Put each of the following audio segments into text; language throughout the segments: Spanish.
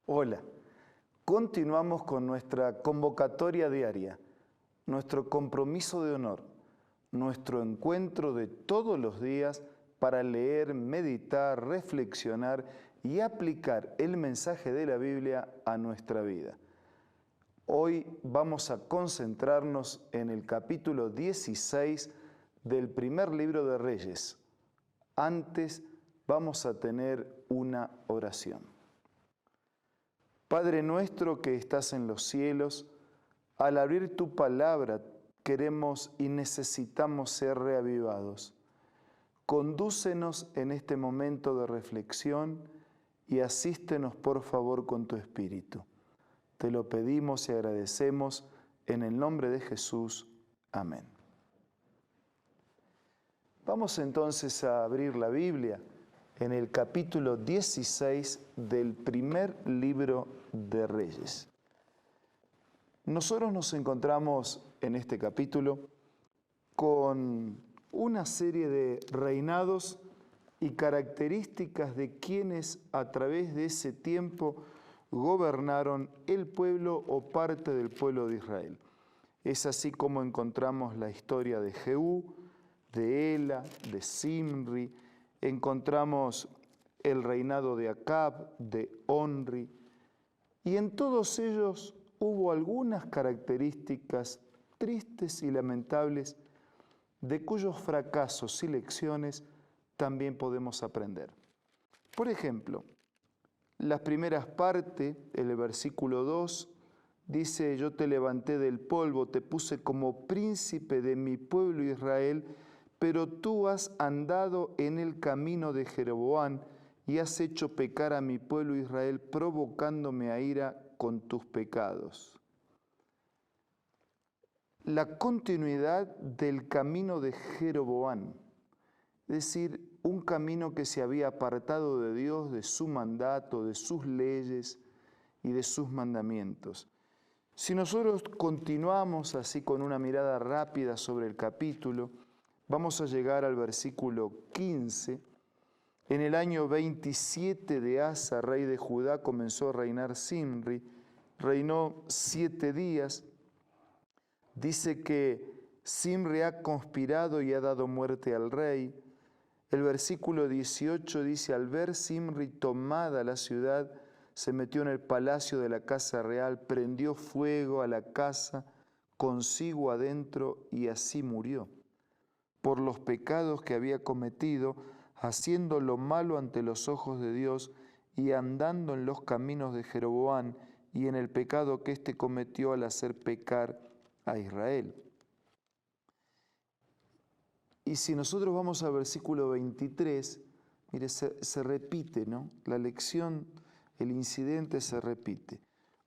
Hola, continuamos con nuestra convocatoria diaria, nuestro compromiso de honor, nuestro encuentro de todos los días para leer, meditar, reflexionar y aplicar el mensaje de la Biblia a nuestra vida. Hoy vamos a concentrarnos en el capítulo 16 del primer libro de Reyes. Antes vamos a tener una oración. Padre nuestro que estás en los cielos, al abrir tu palabra queremos y necesitamos ser reavivados. Condúcenos en este momento de reflexión y asístenos por favor con tu Espíritu. Te lo pedimos y agradecemos en el nombre de Jesús. Amén. Vamos entonces a abrir la Biblia en el capítulo 16 del primer libro de Reyes. Nosotros nos encontramos en este capítulo con una serie de reinados y características de quienes a través de ese tiempo gobernaron el pueblo o parte del pueblo de Israel. Es así como encontramos la historia de Jehú, de Ela, de Zimri. Encontramos el reinado de Acab, de Onri, y en todos ellos hubo algunas características tristes y lamentables de cuyos fracasos y lecciones también podemos aprender. Por ejemplo, las primeras partes, el versículo 2, dice: yo te levanté del polvo, te puse como príncipe de mi pueblo Israel, pero tú has andado en el camino de Jeroboam y has hecho pecar a mi pueblo Israel, provocándome a ira con tus pecados. La continuidad del camino de Jeroboam, es decir, un camino que se había apartado de Dios, de su mandato, de sus leyes y de sus mandamientos. Si nosotros continuamos así con una mirada rápida sobre el capítulo, vamos a llegar al versículo 15. En el año 27 de Asa, rey de Judá, comenzó a reinar Zimri. Reinó 7 días. Dice que Zimri ha conspirado y ha dado muerte al rey. El versículo 18 dice: al ver Zimri tomada la ciudad, se metió en el palacio de la casa real, prendió fuego a la casa, consigo adentro, y así murió, por los pecados que había cometido, haciendo lo malo ante los ojos de Dios y andando en los caminos de Jeroboam y en el pecado que éste cometió al hacer pecar a Israel. Y si nosotros vamos al versículo 23, mire, se repite, ¿no? La lección, el incidente se repite.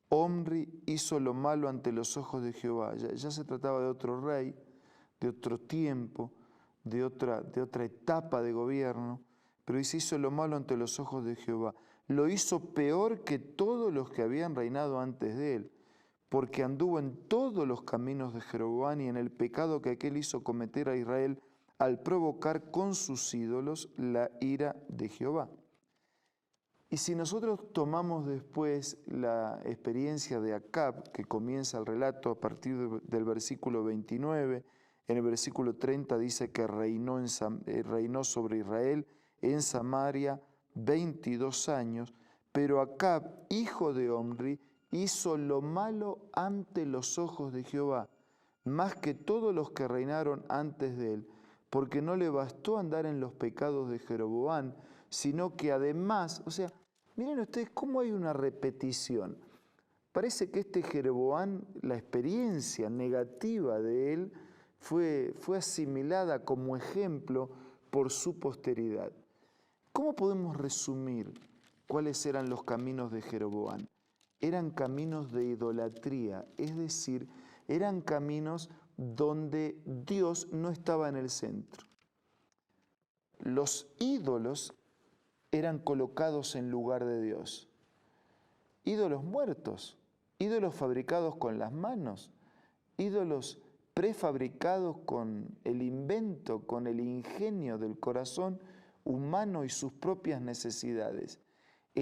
Omri hizo lo malo ante los ojos de Jehová. Ya se trataba de otro rey, de otro tiempo, de otra etapa de gobierno, pero hizo lo malo ante los ojos de Jehová. Lo hizo peor que todos los que habían reinado antes de él, porque anduvo en todos los caminos de Jeroboam y en el pecado que aquél hizo cometer a Israel al provocar con sus ídolos la ira de Jehová. Y si nosotros tomamos después la experiencia de Acab, que comienza el relato a partir del versículo 29, en el versículo 30 dice que reinó sobre Israel en Samaria 22 años, pero Acab, hijo de Omri, hizo lo malo ante los ojos de Jehová, más que todos los que reinaron antes de él, porque no le bastó andar en los pecados de Jeroboam, sino que además, o sea, miren ustedes cómo hay una repetición. Parece que este Jeroboam, la experiencia negativa de él, fue asimilada como ejemplo por su posteridad. ¿Cómo podemos resumir cuáles eran los caminos de Jeroboam? Eran caminos de idolatría, es decir, eran caminos donde Dios no estaba en el centro. Los ídolos eran colocados en lugar de Dios. Ídolos muertos, ídolos fabricados con las manos, ídolos prefabricados con el invento, con el ingenio del corazón humano y sus propias necesidades.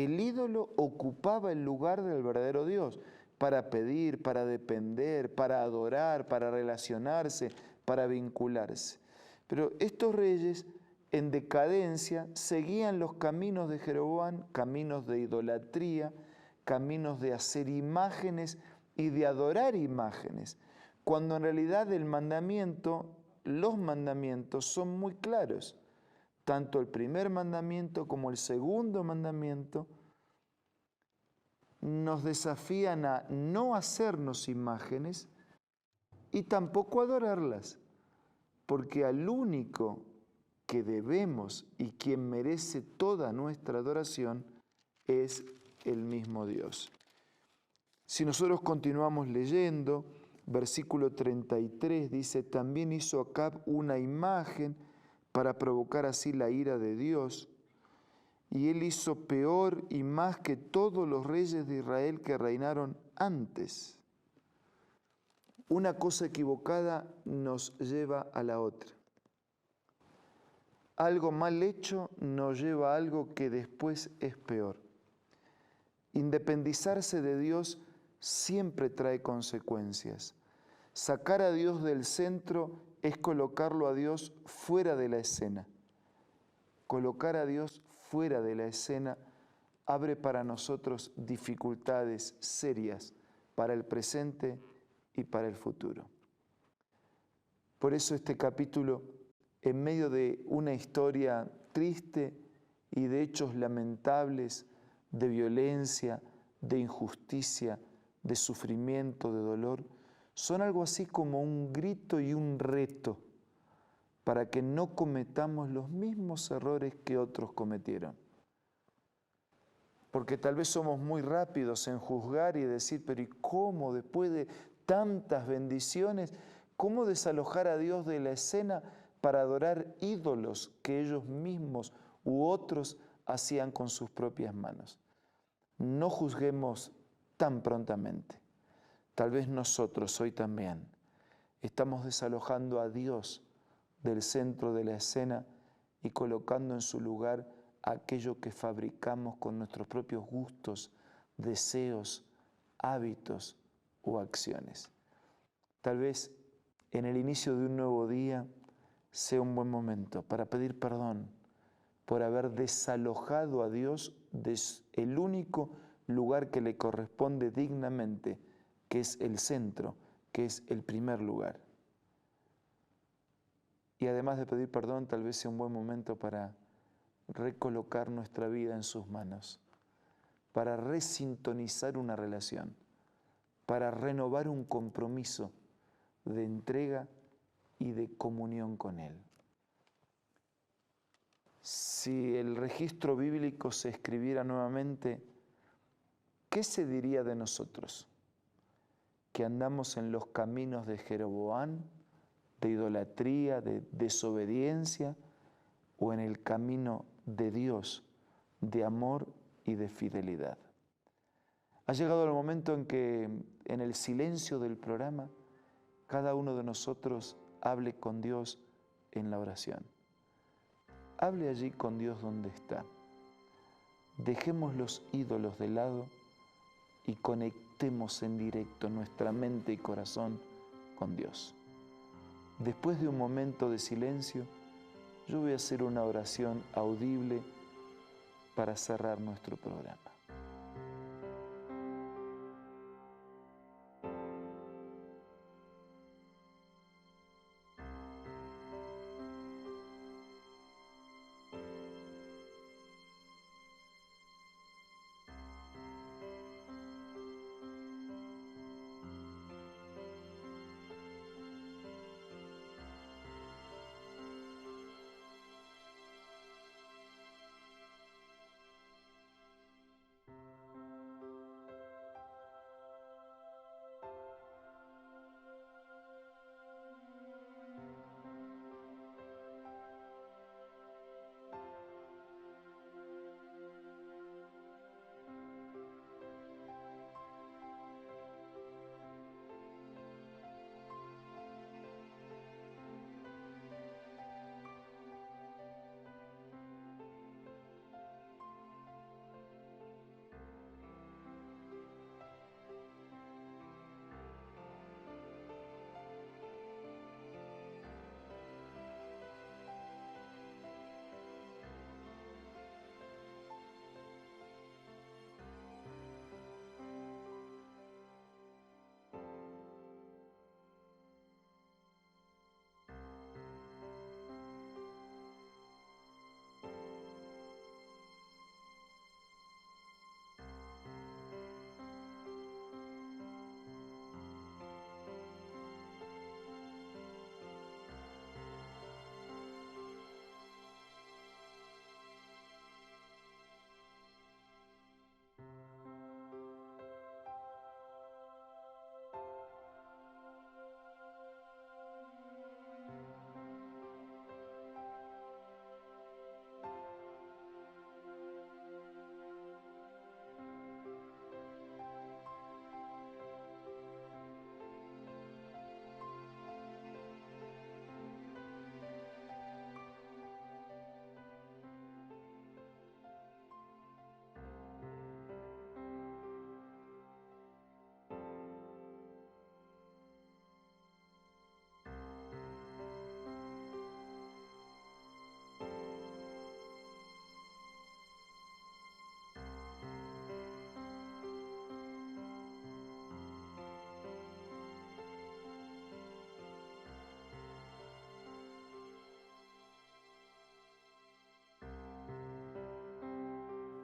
el ídolo ocupaba el lugar del verdadero Dios para pedir, para depender, para adorar, para relacionarse, para vincularse. Pero estos reyes en decadencia seguían los caminos de Jeroboam, caminos de idolatría, caminos de hacer imágenes y de adorar imágenes, cuando en realidad los mandamientos son muy claros. Tanto el primer mandamiento como el segundo mandamiento nos desafían a no hacernos imágenes y tampoco adorarlas, porque al único que debemos y quien merece toda nuestra adoración es el mismo Dios. Si nosotros continuamos leyendo, versículo 33 dice, también hizo Acab una imagen para provocar así la ira de Dios, y él hizo peor y más que todos los reyes de Israel que reinaron antes. Una cosa equivocada nos lleva a la otra. Algo mal hecho nos lleva a algo que después es peor. Independizarse de Dios siempre trae consecuencias. Sacar a Dios del centro es colocarlo a Dios fuera de la escena. Colocar a Dios fuera de la escena abre para nosotros dificultades serias para el presente y para el futuro. Por eso este capítulo, en medio de una historia triste y de hechos lamentables, de violencia, de injusticia, de sufrimiento, de dolor, son algo así como un grito y un reto para que no cometamos los mismos errores que otros cometieron. Porque tal vez somos muy rápidos en juzgar y decir, pero ¿y cómo después de tantas bendiciones, cómo desalojar a Dios de la escena para adorar ídolos que ellos mismos u otros hacían con sus propias manos? No juzguemos tan prontamente. Tal vez nosotros hoy también estamos desalojando a Dios del centro de la escena y colocando en su lugar aquello que fabricamos con nuestros propios gustos, deseos, hábitos o acciones. Tal vez en el inicio de un nuevo día sea un buen momento para pedir perdón por haber desalojado a Dios del único lugar que le corresponde dignamente, que es el centro, que es el primer lugar. Y además de pedir perdón, tal vez sea un buen momento para recolocar nuestra vida en sus manos, para resintonizar una relación, para renovar un compromiso de entrega y de comunión con Él. Si el registro bíblico se escribiera nuevamente, ¿qué se diría de nosotros? ¿Que andamos en los caminos de Jeroboam, de idolatría, de desobediencia, o en el camino de Dios, de amor y de fidelidad? Ha llegado el momento en que en el silencio del programa cada uno de nosotros hable con Dios en la oración. Hable allí con Dios donde está. Dejemos los ídolos de lado y conectemos en directo nuestra mente y corazón con Dios. Después de un momento de silencio, yo voy a hacer una oración audible para cerrar nuestro programa.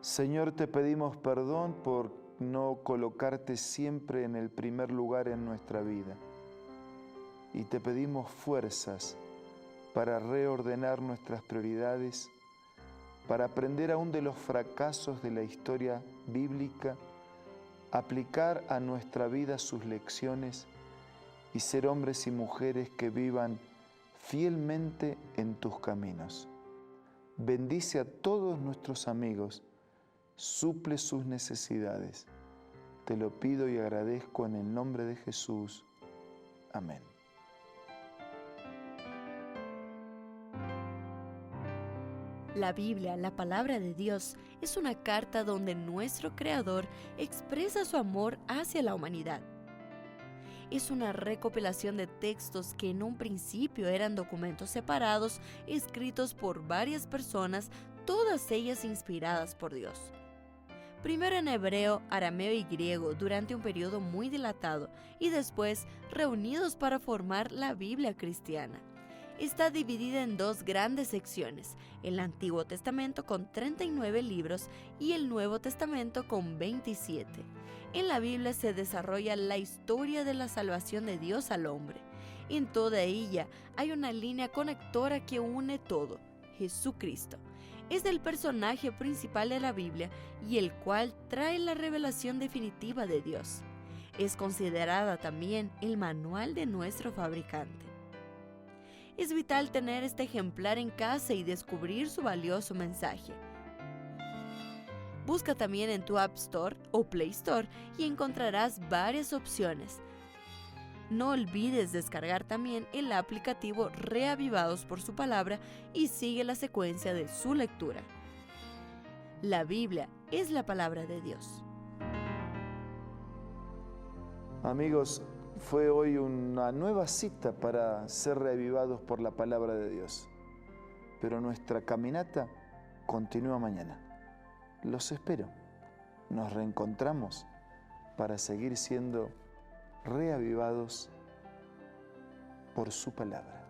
Señor, te pedimos perdón por no colocarte siempre en el primer lugar en nuestra vida. Y te pedimos fuerzas para reordenar nuestras prioridades, para aprender aún de los fracasos de la historia bíblica, aplicar a nuestra vida sus lecciones y ser hombres y mujeres que vivan fielmente en tus caminos. Bendice a todos nuestros amigos, suple sus necesidades. Te lo pido y agradezco en el nombre de Jesús. Amén. La Biblia, la palabra de Dios, es una carta donde nuestro Creador expresa su amor hacia la humanidad. Es una recopilación de textos que en un principio eran documentos separados, escritos por varias personas, todas ellas inspiradas por Dios. Primero en hebreo, arameo y griego durante un periodo muy dilatado y después reunidos para formar la Biblia cristiana. Está dividida en dos grandes secciones, el Antiguo Testamento con 39 libros y el Nuevo Testamento con 27. En la Biblia se desarrolla la historia de la salvación de Dios al hombre. En toda ella hay una línea conectora que une todo, Jesucristo. Es el personaje principal de la Biblia y el cual trae la revelación definitiva de Dios. Es considerada también el manual de nuestro fabricante. Es vital tener este ejemplar en casa y descubrir su valioso mensaje. Busca también en tu App Store o Play Store y encontrarás varias opciones. No olvides descargar también el aplicativo Reavivados por su palabra y sigue la secuencia de su lectura. La Biblia es la palabra de Dios. Amigos, fue hoy una nueva cita para ser reavivados por la palabra de Dios. Pero nuestra caminata continúa mañana. Los espero. Nos reencontramos para seguir siendo reavivados por su palabra.